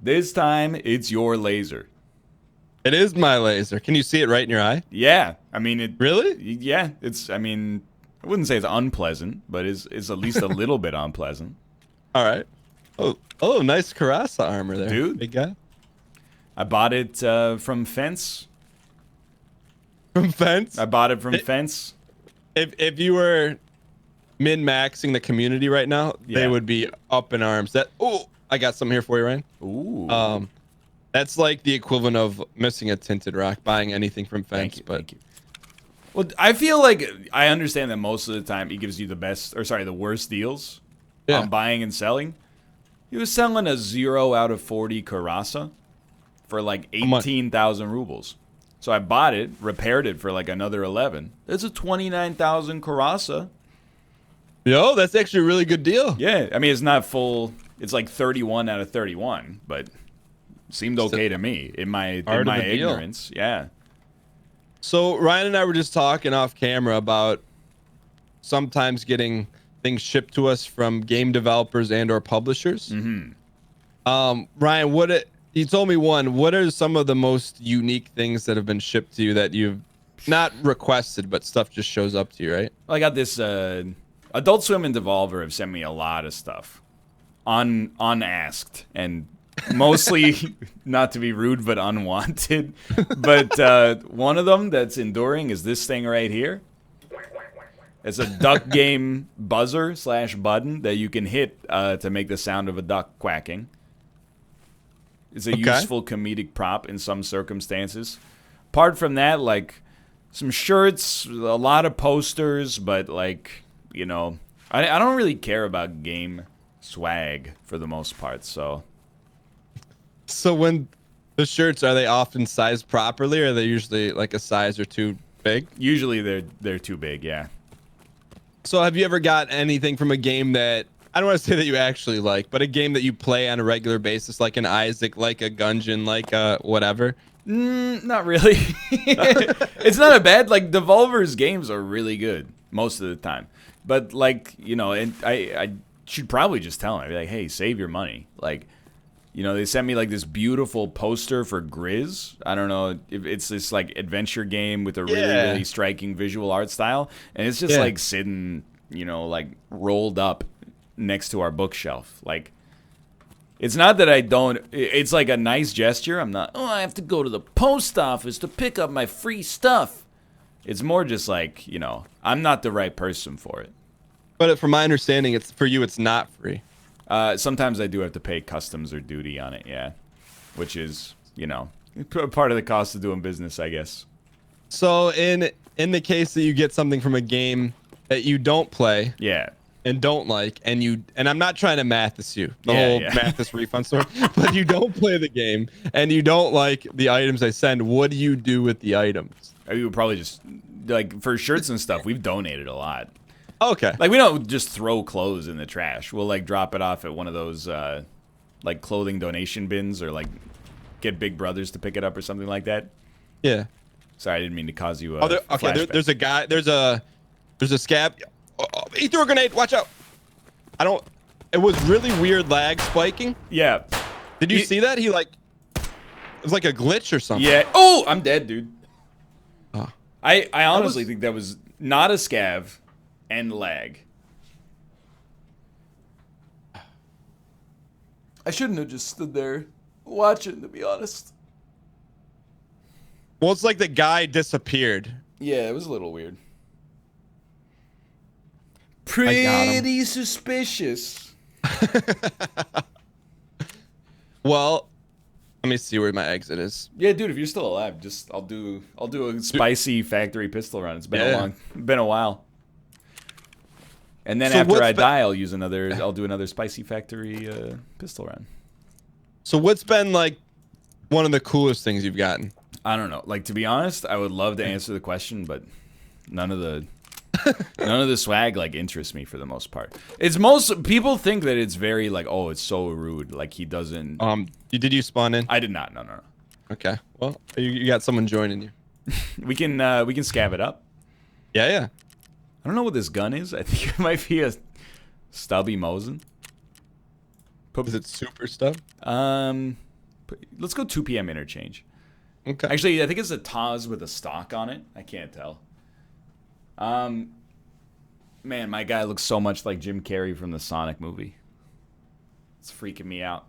This time, it's your laser. It is my laser. Can you see it right in your eye? Yeah, I mean it. Really? Yeah, it's. I mean, I wouldn't say it's unpleasant, but it's at least a little bit unpleasant. All right. Oh, nice Karasa armor there, Dude. big guy. I bought it from Fence. From Fence. I bought it from Fence. If you were min-maxing the community right now, Yeah. they would be up in arms. I got some here for you, Ryan. Ooh. That's like the equivalent of missing a tinted rock, buying anything from Fence. Thank you. Well, I feel like I understand that most of the time he gives you the worst deals on buying and selling. He was selling a 0 out of 40 Karasa for like 18,000 rubles. So I bought it, repaired it for like another 11. It's a 29,000 Karasa. Yo, that's actually a really good deal. Yeah, I mean it's not full. It's like 31 out of 31, but seemed okay to me in my ignorance. Yeah. So Ryan and I were just talking off camera about sometimes getting things shipped to us from game developers and or publishers. Mm-hmm. Ryan, you told me what are some of the most unique things that have been shipped to you that you've not requested, but stuff just shows up to you, right? Well, I got this Adult Swim and Devolver have sent me a lot of stuff unasked and mostly not to be rude but unwanted. But one of them that's enduring is this thing right here. It's a duck game buzzer / button that you can hit to make the sound of a duck quacking. It's a useful comedic prop in some circumstances. Apart from that, like some shirts, a lot of posters, but like, you know, I don't really care about game swag for the most part, so. So when the shirts, are they often sized properly, or are they usually like a size or too big? Usually they're too big, yeah. So have you ever got anything from a game that, I don't want to say that you actually like, but a game that you play on a regular basis, like an Isaac, like a Gungeon, like a whatever? Not really. It's not a bad, like, Devolver's games are really good most of the time. But, like, you know, and I should probably just tell them, I'd be like, hey, save your money. Like, you know, they sent me, like, this beautiful poster for Grizz. I don't know if it's this, like, adventure game with a really, really striking visual art style. And it's just, like, sitting, you know, like, rolled up next to our bookshelf. Like, it's not that I don't, it's like a nice gesture. I'm not, I have to go to the post office to pick up my free stuff. It's more just like, you know, I'm not the right person for it. But from my understanding, it's for you, it's not free. Sometimes I do have to pay customs or duty on it, yeah. Which is, you know, part of the cost of doing business, I guess. So in the case that you get something from a game that you don't play, and don't like, and I'm not trying to Mathas you, the whole Mathas refund story, but you don't play the game and you don't like the items I send, what do you do with the items? We would probably just, like, for shirts and stuff, we've donated a lot. Okay. Like, we don't just throw clothes in the trash. We'll, like, drop it off at one of those, like, clothing donation bins, or, like, get Big Brothers to pick it up or something like that. Yeah. Sorry, I didn't mean to cause you a okay, there's a guy, there's a scab. He threw a grenade. Watch out. It was really weird lag spiking. Yeah. Did you see that? It was like a glitch or something. Yeah. Oh, I'm dead, dude. Oh. I honestly think that was not a scav and lag. I shouldn't have just stood there watching, to be honest. Well, it's like the guy disappeared. Yeah, it was a little weird. Pretty suspicious. Well, let me see where my exit is. Yeah, dude, if you're still alive, I'll do a spicy factory pistol run. It's been a while. And then after I die, I'll do another spicy factory pistol run. So what's been like one of the coolest things you've gotten? I don't know. Like, to be honest, I would love to answer the question, but none of the swag like interests me for the most part. People think that it's very like, oh, it's so rude. Like, he doesn't. Did you spawn in? I did not. No. Okay. Well, you got someone joining you. we can scab it up. Yeah. I don't know what this gun is. I think it might be a stubby Mosin. Is it super stub? Let's go 2 p.m. interchange. Okay. Actually, I think it's a Taz with a stock on it. I can't tell. Man, my guy looks so much like Jim Carrey from the Sonic movie. It's freaking me out.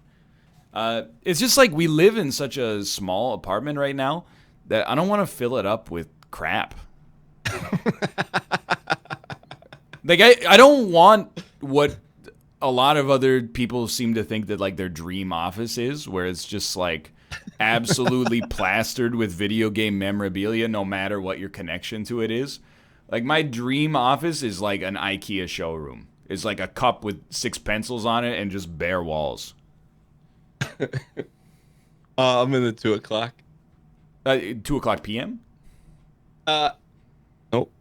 It's just like we live in such a small apartment right now that I don't want to fill it up with crap. Like I don't want what a lot of other people seem to think that like their dream office is, where it's just like absolutely plastered with video game memorabilia no matter what your connection to it is. Like my dream office is like an IKEA showroom. It's like a cup with 6 pencils on it and just bare walls. I'm in the 2 o'clock. 2 o'clock p.m.? Nope.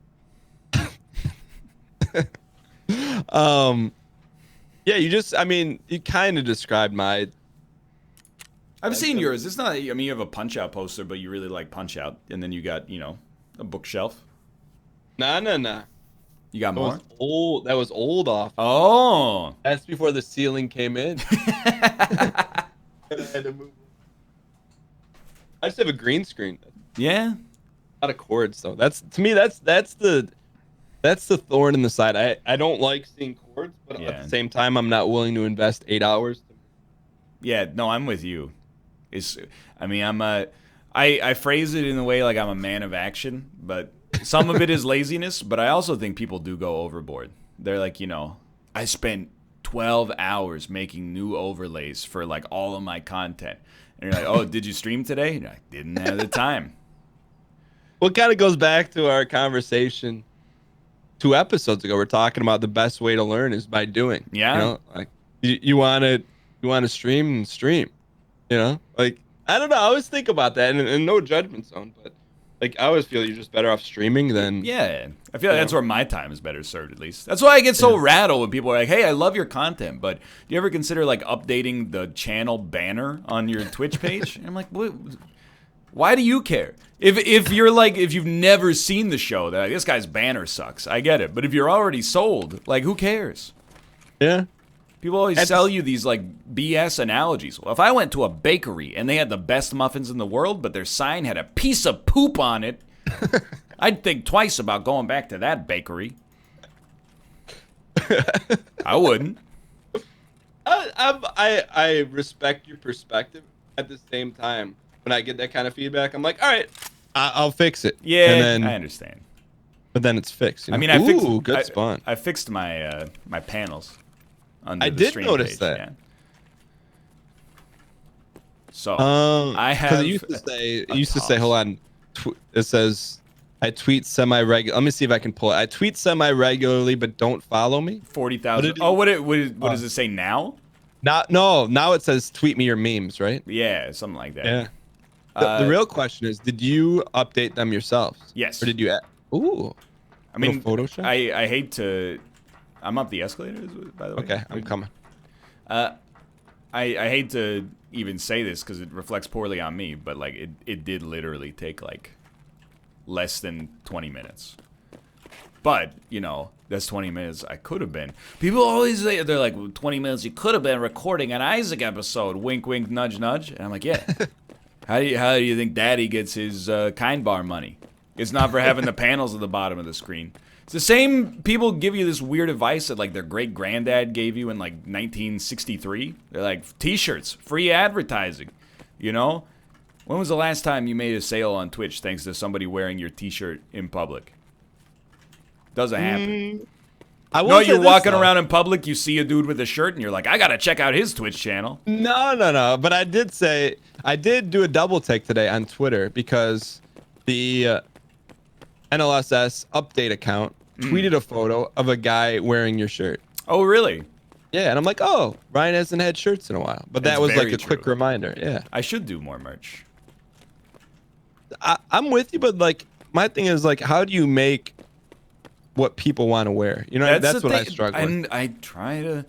Yeah, you kind of described my... I've seen yours. It's not, I mean, you have a Punch-Out poster, but you really like Punch-Out. And then you got, a bookshelf. Nah. You got more? That was old off. Oh. That's before the ceiling came in. I had to move. I just have a green screen. Yeah. A lot of cords though. That's the thorn in the side. I don't like seeing cords, but at the same time I'm not willing to invest 8 hours. Yeah, no, I'm with you. I phrase it in a way like I'm a man of action, but some of it is laziness, but I also think people do go overboard. They're like, I spent 12 hours making new overlays for like all of my content. And you're like, oh, did you stream today? And you're like, didn't have the time. Well, it kind of goes back to our conversation 2 episodes ago. We're talking about the best way to learn is by doing. Yeah. Like you want to stream. Like, I don't know. I always think about that, and no judgment zone, but like I always feel you're just better off streaming than. Yeah, I feel like that's where my time is better served, at least. That's why I get so rattled when people are like, "Hey, I love your content, but do you ever consider like updating the channel banner on your Twitch page?" And I'm like, "What? Why do you care? If you've never seen the show, that like, this guy's banner sucks. I get it, but if you're already sold, like, who cares?" Yeah. People always sell you these like BS analogies. Well, if I went to a bakery and they had the best muffins in the world, but their sign had a piece of poop on it, I'd think twice about going back to that bakery. I wouldn't. I respect your perspective. At the same time, when I get that kind of feedback, I'm like, all right, I'll fix it. Yeah, and then, I understand. But then it's fixed. I mean, good spawn. I fixed my my panels. I did notice page, that. Yeah. So I have. It used to say, hold on. It says, I tweet semi-regular. Let me see if I can pull it. I tweet semi-regularly, but don't follow me. 40,000. Oh, what does it say now? Now it says tweet me your memes, right? Yeah, something like that. Yeah. The real question is, did you update them yourselves? Yes. Or did you? Ooh. I mean, Photoshop. I hate to. I'm up the escalators, by the way. Okay, I'm coming. I hate to even say this because it reflects poorly on me, but like it did literally take like less than 20 minutes. But, that's 20 minutes I could have been. People always say, they're like, well, 20 minutes you could have been recording an Isaac episode. Wink, wink, nudge, nudge. And I'm like, yeah. How do you think Daddy gets his Kind Bar money? It's not for having the panels at the bottom of the screen. It's the same people give you this weird advice that like their great granddad gave you in like 1963. They're like, T-shirts, free advertising. When was the last time you made a sale on Twitch thanks to somebody wearing your T-shirt in public? Doesn't happen. You're walking around in public, you see a dude with a shirt, and you're like, I gotta check out his Twitch channel. No. But I did do a double take today on Twitter because the NLSS update account tweeted a photo of a guy wearing your shirt. Oh, really? Yeah, and I'm like, oh, Ryan hasn't had shirts in a while. But that was like a quick reminder. Yeah. I should do more merch. I'm with you, but like my thing is like, how do you make what people want to wear? That's what I struggle with. And I try to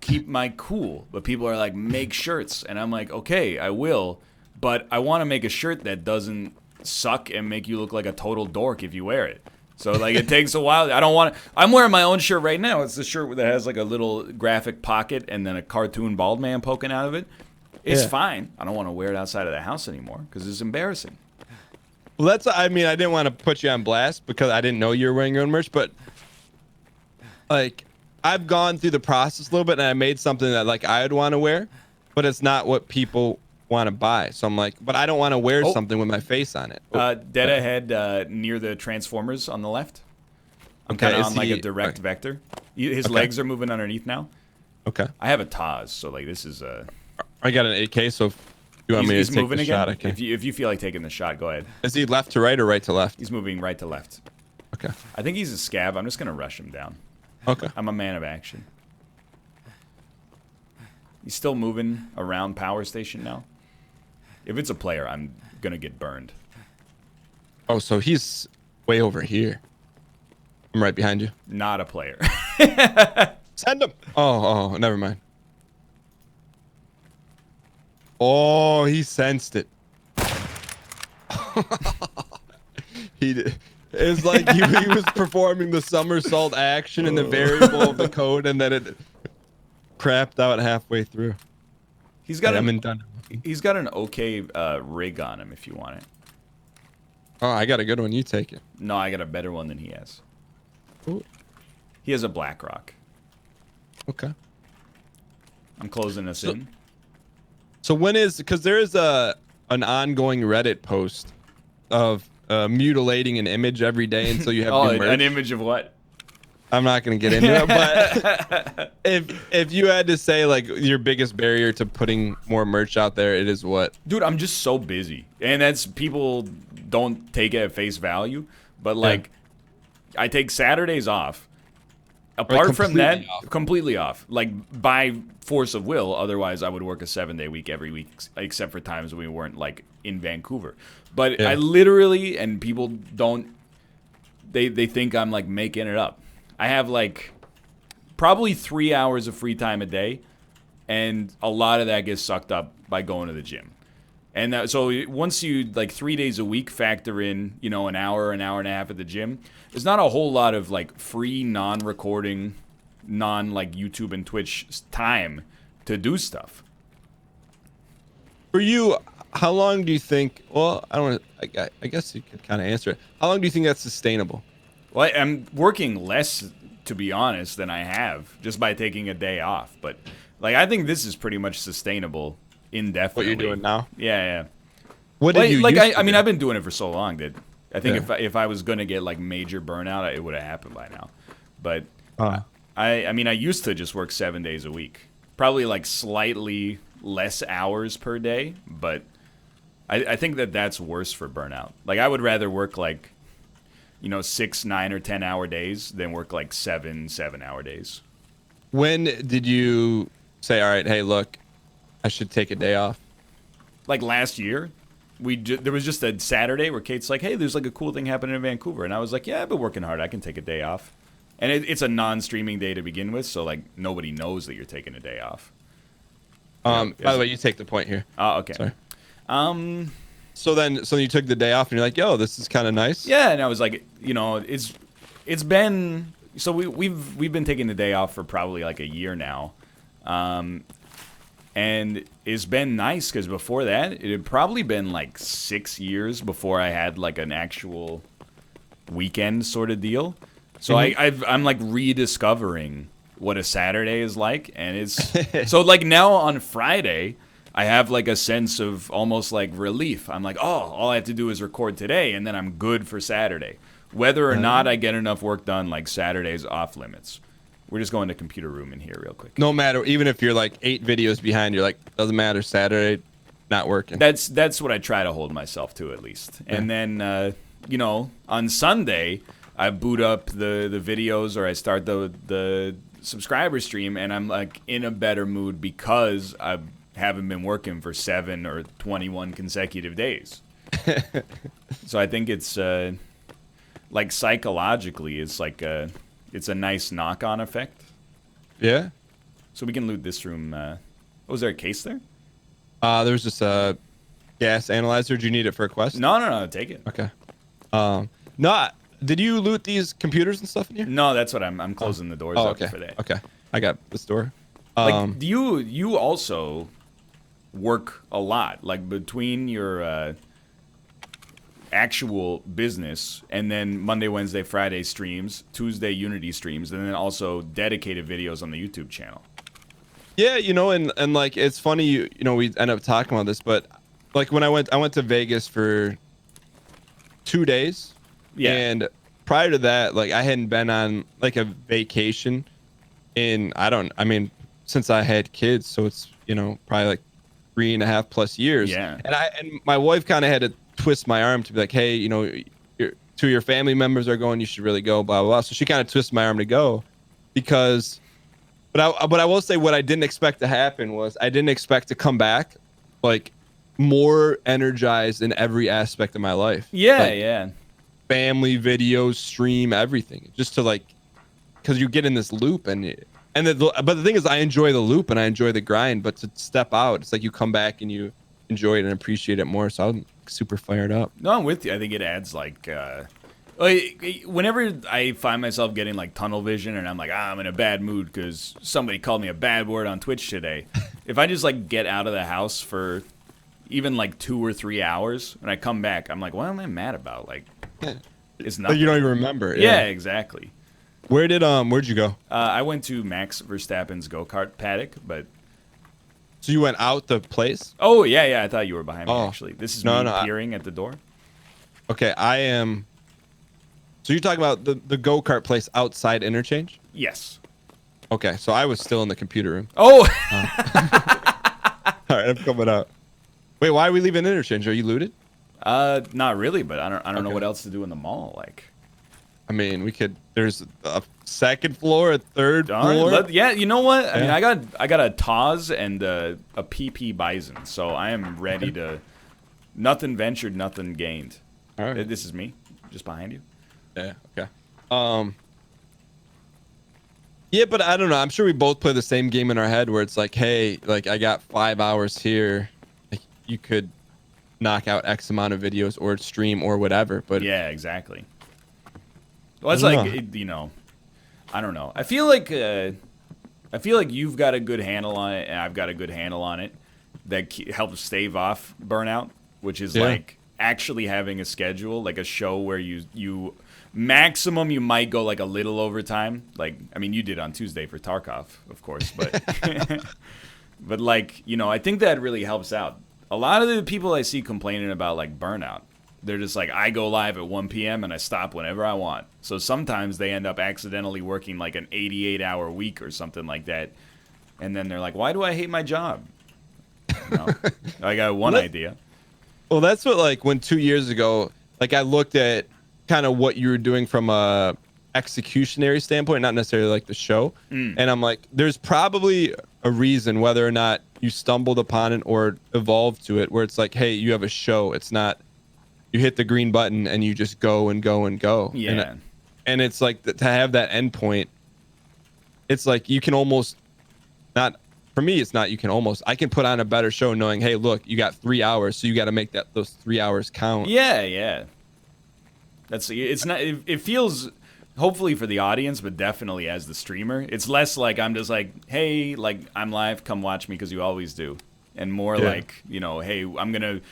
keep my cool, but people are like, make shirts. And I'm like, okay, I will, but I want to make a shirt that doesn't suck and make you look like a total dork if you wear it. So like it takes a while. I'm wearing my own shirt right now. It's the shirt that has like a little graphic pocket and then a cartoon bald man poking out of it. It's fine. I don't want to wear it outside of the house anymore because it's embarrassing. Well, I mean, I didn't want to put you on blast because I didn't know you were wearing your own merch, but like I've gone through the process a little bit and I made something that like I would want to wear, but it's not what people want to buy. So I'm like, but I don't want to wear something with my face on it. Dead ahead near the Transformers on the left. I'm kind of on like a direct vector. His legs are moving underneath now. Okay. I have a Taz, so like this is a. I got an AK, so if you want me to take the shot, I can. If you feel like taking the shot, go ahead. Is he left to right or right to left? He's moving right to left. Okay. I think he's a scab. I'm just gonna rush him down. Okay. I'm a man of action. He's still moving around power station now. If it's a player, I'm gonna get burned. Oh, so he's way over here. I'm right behind you. Not a player. Send him. Oh, never mind. Oh, he sensed it. He did. It's like he was performing the somersault action in the variable of the code, and then it crapped out halfway through. He's got an okay rig on him if you want it. Oh, I got a good one. You take it. No, I got a better one than he has. Ooh. He has a BlackRock. Okay. I'm closing us in. So when is, because there is an ongoing Reddit post of mutilating an image every day until you have new merch. An image of what? I'm not gonna get into it, but if you had to say like your biggest barrier to putting more merch out there, it is what? Dude, I'm just so busy, and that's people don't take it at face value, but like I take Saturdays off. Apart from that, completely off. Like by force of will. Otherwise, I would work a 7-day week every week, except for times when we weren't like in Vancouver. But I literally, and people don't. They think I'm like making it up. I have like probably 3 hours of free time a day, and a lot of that gets sucked up by going to the gym. And so once you like 3 days a week factor in, you know, an hour and a half at the gym, there's not a whole lot of like free non-recording, like YouTube and Twitch time to do stuff. For you, how long do you think? Well, I don't want to. I guess you could kind of answer it. How long do you think that's sustainable? Well, I'm working less, to be honest, than I have just by taking a day off. But like, I think this is pretty much sustainable indefinitely. What you're doing now? Yeah. What did you like? Used I mean, I've been doing it for so long that I think if I was gonna get like major burnout, it would have happened by now. But I mean, I used to just work 7 days a week, probably like slightly less hours per day. But I think that's worse for burnout. Like, I would rather work like, you know, 6, 9, or 10 hour days than work like 7 7-hour days. When did you say, all right, hey, look, I should take a day off? Like last year, there was just a Saturday where Kate's like, hey, there's like a cool thing happening in Vancouver. And I was like, yeah, I've been working hard. I can take a day off. And it's a non-streaming day to begin with, so like nobody knows that you're taking a day off. By the way, you take the point here. Oh, okay. Sorry. So you took the day off and you're like, yo, this is kind of nice. Yeah, and I was like, you know, it's been, so we've been taking the day off for probably like a year now. And it's been nice because before that, it had probably been like 6 years before I had like an actual weekend sort of deal. So I'm like rediscovering what a Saturday is like, and it's so like now on Friday, I have like a sense of almost like relief. I'm like, oh, all I have to do is record today, and then I'm good for Saturday. Whether or not I get enough work done, like Saturday's off limits. We're just going to computer room in here real quick. No matter, even if you're like 8 videos behind, you're like, doesn't matter, Saturday, not working. That's what I try to hold myself to at least. Yeah. And then, you know, on Sunday, I boot up the videos or I start the subscriber stream, and I'm like in a better mood because I haven't been working for 7 or 21 consecutive days. So I think it's like psychologically, it's like it's a nice knock-on effect. Yeah. So we can loot this room. Was there a case there? There's just a gas analyzer. Do you need it for a quest? No. Take it. Okay. No. Did you loot these computers and stuff in here? No, that's what I'm closing the doors up for that. Okay. I got this door. Like, do you also work a lot, like between your actual business and then Monday, Wednesday, Friday streams, Tuesday Unity streams, and then also dedicated videos on the YouTube channel. Yeah, and like it's funny, we end up talking about this, but like when I went to Vegas for 2 days. Yeah. And prior to that, like I hadn't been on like a vacation since I had kids, so it's probably like 3.5+ years. Yeah. And my wife kind of had to twist my arm to be like, hey, two of your family members are going, you should really go, blah blah blah. So she kind of twisted my arm to go, because but I will say what I didn't expect to happen was I didn't expect to come back like more energized in every aspect of my life. Yeah, like, yeah. Family, videos, stream, everything, just to like, because you get in this loop but the thing is, I enjoy the loop and I enjoy the grind, but to step out, it's like you come back and you enjoy it and appreciate it more. So I'm super fired up. No, I'm with you. I think it adds like whenever I find myself getting like tunnel vision and I'm like, I'm in a bad mood because somebody called me a bad word on Twitch today. If I just like get out of the house for even like 2 or 3 hours and I come back, I'm like, what am I mad about? Like, it's nothing. You don't even remember. Yeah, exactly. Where'd you go? I went to Max Verstappen's go-kart paddock, but. So you went out the place? Oh, yeah. I thought you were behind me, actually. This is me peering at the door. Okay, I am. So you're talking about the go-kart place outside Interchange? Yes. Okay, so I was still in the computer room. Oh! All right, I'm coming out. Wait, why are we leaving Interchange? Are you looted? Not really, but I don't know what else to do in the mall, like. I mean, there's a second floor, a third floor. Yeah, you know what? I mean, I got a Taz and a PP Bison, so I am ready to. Nothing ventured, nothing gained. All right. This is me, just behind you. Yeah. Okay. Yeah, but I don't know. I'm sure we both play the same game in our head where it's like, hey, like I got 5 hours here. Like you could knock out X amount of videos or stream or whatever. But yeah, exactly. Well, it's like I don't know. I feel like you've got a good handle on it, and I've got a good handle on it that helps stave off burnout, which is like actually having a schedule, like a show where you maximum you might go like a little overtime. Like, I mean, you did on Tuesday for Tarkov, of course, but but like, I think that really helps out. A lot of the people I see complaining about like burnout, they're just like, I go live at 1 p.m. and I stop whenever I want. So sometimes they end up accidentally working like an 88-hour week or something like that. And then they're like, why do I hate my job? I got one idea. Well, that's what, like, when 2 years ago, like, I looked at kind of what you were doing from a executionary standpoint, not necessarily like the show. And I'm like, there's probably a reason whether or not you stumbled upon it or evolved to it, where it's like, hey, you have a show. It's not, you hit the green button and you just go and go and go. Yeah. And it's like to have that end point, it's like you can almost not, for me, it's not you can almost, I can put on a better show knowing, hey, look, you got 3 hours, so you got to make those 3 hours count. Yeah. It's not, it feels, hopefully for the audience, but definitely as the streamer, it's less like I'm just like, hey, like I'm live, come watch me because you always do. And more like, hey, I'm going to,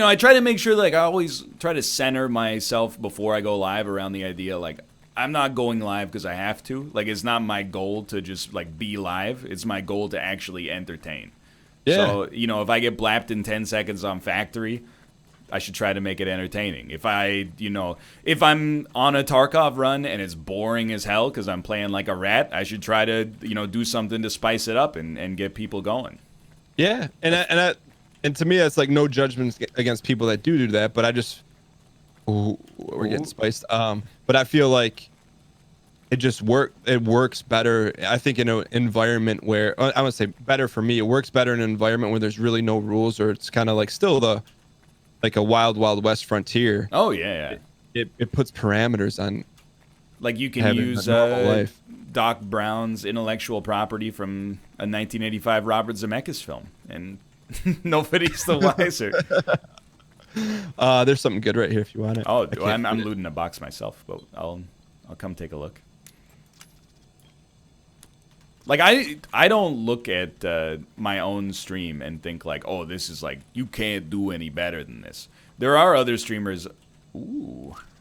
I try to make sure, like, I always try to center myself before I go live around the idea, like, I'm not going live because I have to. Like, it's not my goal to just, like, be live. It's my goal to actually entertain. Yeah. So, if I get blapped in 10 seconds on Factory, I should try to make it entertaining. If if I'm on a Tarkov run and it's boring as hell because I'm playing like a rat, I should try to, do something to spice it up and get people going. Yeah, and to me, that's like no judgments against people that do that, but I just, we're getting spiced. But I feel like it works better, I think, in an environment where, I would say better for me, it works better in an environment where there's really no rules, or it's kind of like still like a wild west frontier. Oh, yeah. It puts parameters on. Like you can use Doc Brown's intellectual property from a 1985 Robert Zemeckis film, and nobody's the wiser. There's something good right here if you want it. Oh, I'm looting a box myself, but I'll come take a look. Like I don't look at my own stream and think like, oh, this is like you can't do any better than this. There are other streamers,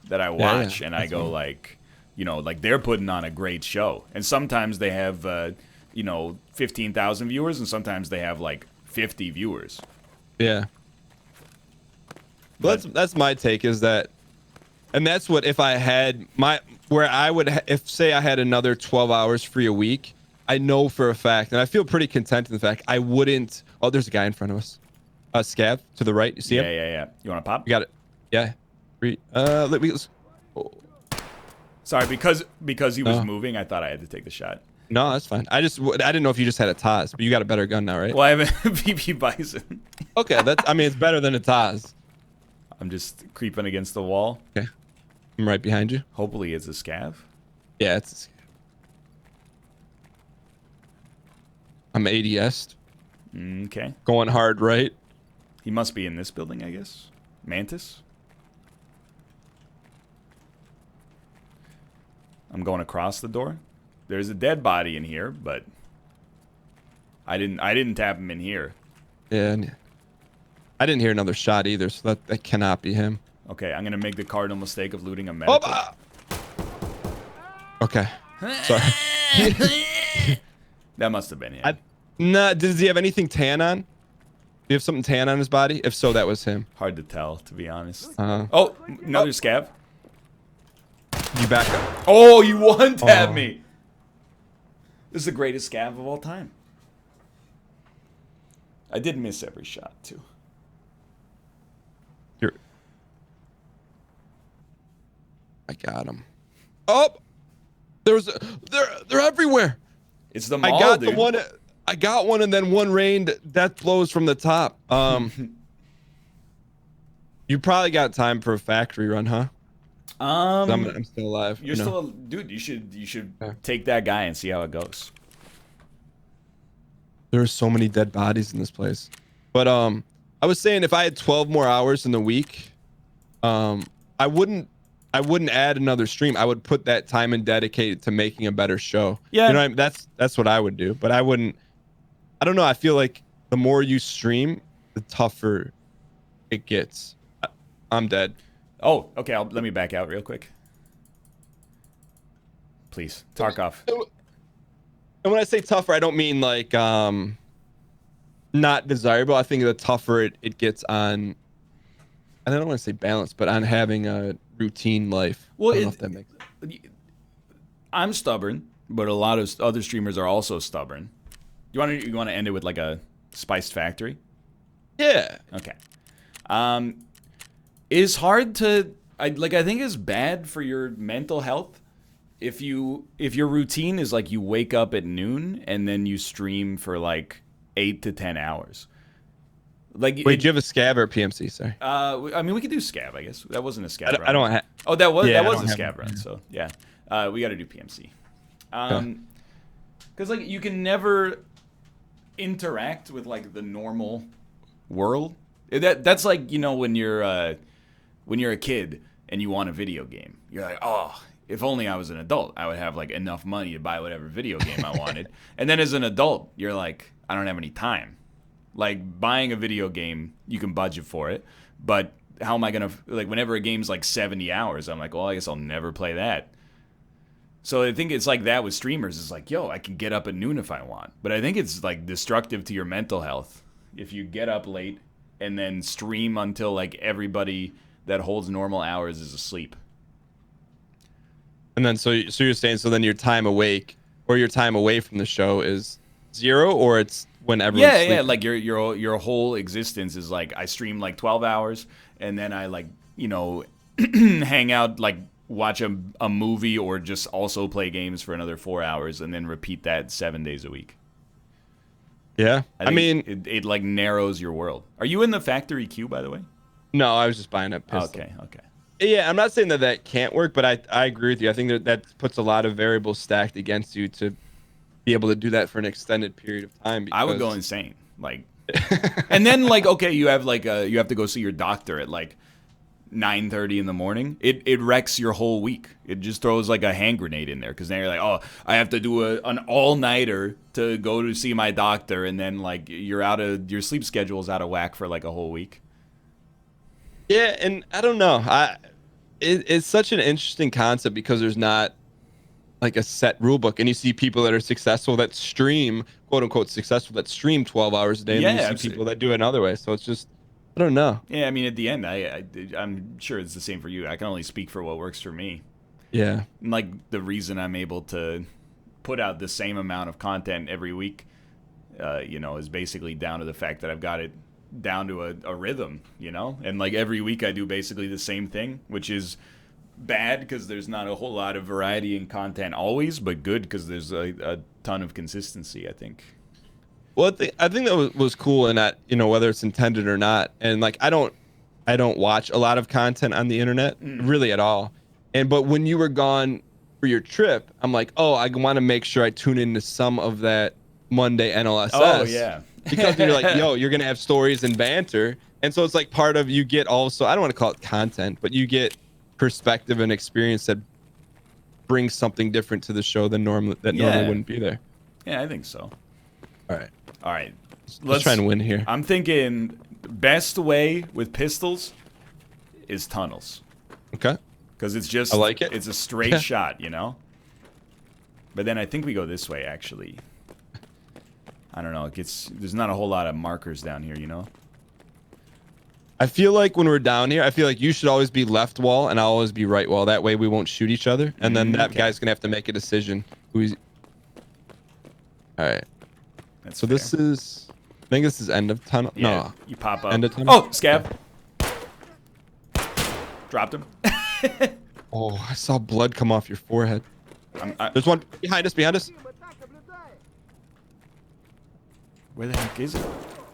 that I watch and I go like, like they're putting on a great show, and sometimes they have 15,000 viewers, and sometimes they have like 50 viewers. Yeah. But that's my take is that, and that's what if I had if say I had another 12 hours free a week, I know for a fact, and I feel pretty content in the fact I wouldn't. Oh, there's a guy in front of us. Scav to the right. You see him? Yeah. You want to pop? You got it. Yeah. Let me. Oh. Sorry, because he was moving, I thought I had to take the shot. No, that's fine. I didn't know if you just had a Taz, but you got a better gun now, right? Well, I have a PP Bison. Okay, it's better than a Taz. I'm just creeping against the wall. Okay. I'm right behind you. Hopefully it's a scav. Yeah, it's a scav. I'm ADS. Okay. Going hard right. He must be in this building, I guess. Mantis. I'm going across the door. There's a dead body in here, but I didn't tap him in here. Yeah. I didn't hear another shot either, so that cannot be him. Okay, I'm gonna make the cardinal mistake of looting a medical. Okay. Sorry. That must have been him. Nah, does he have anything tan on? Do you have something tan on his body? If so, that was him. Hard to tell, to be honest. Oh, another scav. You back up. Oh, you one-tapped me. This is the greatest scav of all time. I did miss every shot, too. I got him. Oh! They're everywhere! It's the mall, dude. I got one, and then one rained death blows from the top. You probably got time for a factory run, huh? I'm still alive. You're still, dude. You should take that guy and see how it goes. There are so many dead bodies in this place. But I was saying if I had 12 more hours in the week, I wouldn't add another stream. I would put that time and dedicate it to making a better show. Yeah, that's what I would do. But I wouldn't. I don't know. I feel like the more you stream, the tougher it gets. I'm dead. Oh, okay. Let me back out real quick. Please, Tarkov. And when I say tougher, I don't mean like not desirable. I think the tougher it gets on. I don't want to say balance, but on having a routine life. Well, I don't know if that makes sense. I'm stubborn, but a lot of other streamers are also stubborn. You want to end it with like a spiced factory? Yeah. Okay. It's hard to I think it's bad for your mental health if your routine is like you wake up at noon and then you stream for like 8 to 10 hours. Like, wait, do you have a scav or a PMC? Sorry. I mean, we could do scav, I guess. That wasn't a scav run. I don't have. Oh, that was a scav run. So yeah, we got to do PMC. Because like you can never interact with like the normal world. That's like, when you're a kid and you want a video game. You're like, oh, if only I was an adult, I would have like enough money to buy whatever video game I wanted. And then as an adult, you're like, I don't have any time. Like buying a video game, you can budget for it, but how am I gonna whenever a game's like 70 hours, I'm like, well, I guess I'll never play that. So I think it's like that with streamers. It's like, yo, I can get up at noon if I want, but I think it's like destructive to your mental health if you get up late and then stream until like everybody that holds normal hours is asleep. And then so you're saying then your time awake or your time away from the show is 0, or it's when everyone's sleeping? Yeah, like your whole existence is like I stream like 12 hours and then I like, hang out, like watch a movie or just also play games for another 4 hours and then repeat that 7 days a week. Yeah. I mean, it like narrows your world. Are you in the factory queue, by the way? No, I was just buying a pistol. Okay. Yeah, I'm not saying that can't work, but I agree with you. I think that puts a lot of variables stacked against you to be able to do that for an extended period of time. I would go insane. Like, and then like, okay, you have to go see your doctor at like 9:30 in the morning, it wrecks your whole week. It just throws like a hand grenade in there, because then you're like, oh, I have to do an all-nighter to go to see my doctor, and then like your sleep schedule is out of whack for like a whole week. Yeah, and I don't know. It's such an interesting concept because there's not like a set rule book, and you see people that are successful that stream, quote unquote successful, that stream 12 hours a day, and you see absolutely. People that do it another way. So it's just, I don't know. Yeah, I mean, at the end, I'm sure it's the same for you. I can only speak for what works for me. Yeah. And like the reason I'm able to put out the same amount of content every week, is basically down to the fact that I've got it down to a rhythm, and like every week I do basically the same thing, which is bad because there's not a whole lot of variety in content always, but good because there's a ton of consistency, I think. Well, I think that was cool, and that whether it's intended or not, and like I don't watch a lot of content on the internet really at all, but when you were gone for your trip, I'm like, oh, I want to make sure I tune into some of that Monday NLSS. Oh yeah, because you're like, yo, you're gonna have stories and banter, and so it's like part of you get also, I don't want to call it content, but you get perspective and experience that brings something different to the show than normally wouldn't be there. Yeah, I think so. All right. Let's try and win here. I'm thinking best way with pistols is tunnels. Okay. Because it's just, I like it. It's a straight shot, But then I think we go this way, actually. I don't know. There's not a whole lot of markers down here, I feel like when we're down here, I feel like you should always be left wall and I'll always be right wall. That way we won't shoot each other. And then that guy's going to have to make a decision. All right. That's so fair. I think this is end of tunnel. Yeah, no. You pop up. End of tunnel. Oh, scav. Dropped him. Oh, I saw blood come off your forehead. There's one behind us. Where the heck is it?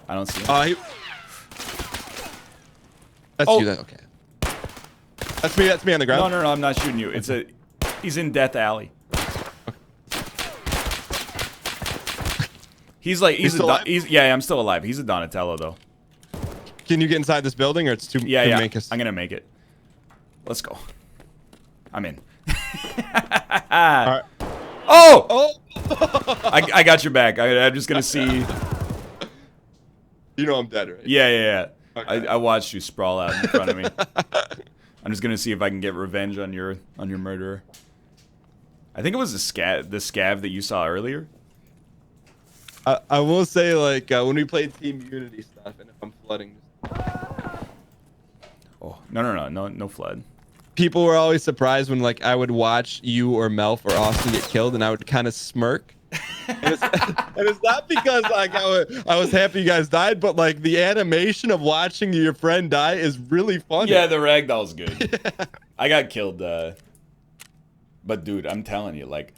I don't see him. That's you then. Okay. That's me on the ground. No, I'm not shooting you. He's in Death Alley. He's I'm still alive. He's a Donatello though. Can you get inside this building, or it's too? Yeah. I'm gonna make it. Let's go. I'm in. All right. Oh! I got your back. I'm just gonna see. I'm dead, right? Yeah. Okay. I watched you sprawl out in front of me. I'm just gonna see if I can get revenge on your murderer. I think it was the scav that you saw earlier. I will say, like, when we played Team Unity stuff, and if I'm flooding. Oh, no flood. People were always surprised when, like, I would watch you or Melf or Austin get killed, and I would kind of smirk. And it's not because, like, I was happy you guys died, but, like, the animation of watching your friend die is really funny. Yeah, the ragdoll's good. I got killed, but, dude, I'm telling you, like,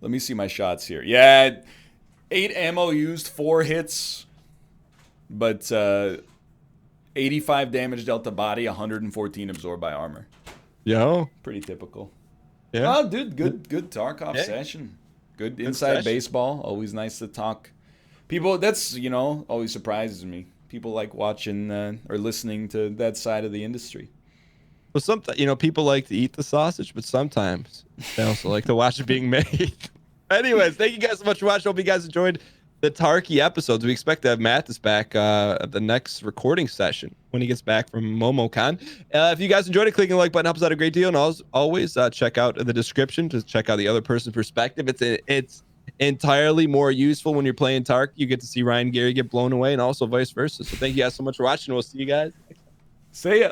let me see my shots here. Yeah, 8 ammo used, 4 hits, but 85 damage dealt to body, 114 absorbed by armor. Yo. Pretty typical. Yeah. Oh, dude, good Tarkov session. Good inside session. Baseball. Always nice to talk. People, that's, always surprises me. People like watching or listening to that side of the industry. Well, sometimes, people like to eat the sausage, but sometimes they also like to watch it being made. Anyways, thank you guys so much for watching. Hope you guys enjoyed the Tarky episodes. We expect to have Mathas back at the next recording session when he gets back from MomoCon. If you guys enjoyed it, clicking the like button helps out a great deal. And always check out the description to check out the other person's perspective. It's entirely more useful when you're playing Tark. You get to see Ryan Gary get blown away, and also vice versa. So thank you guys so much for watching. We'll see you guys next time. See ya.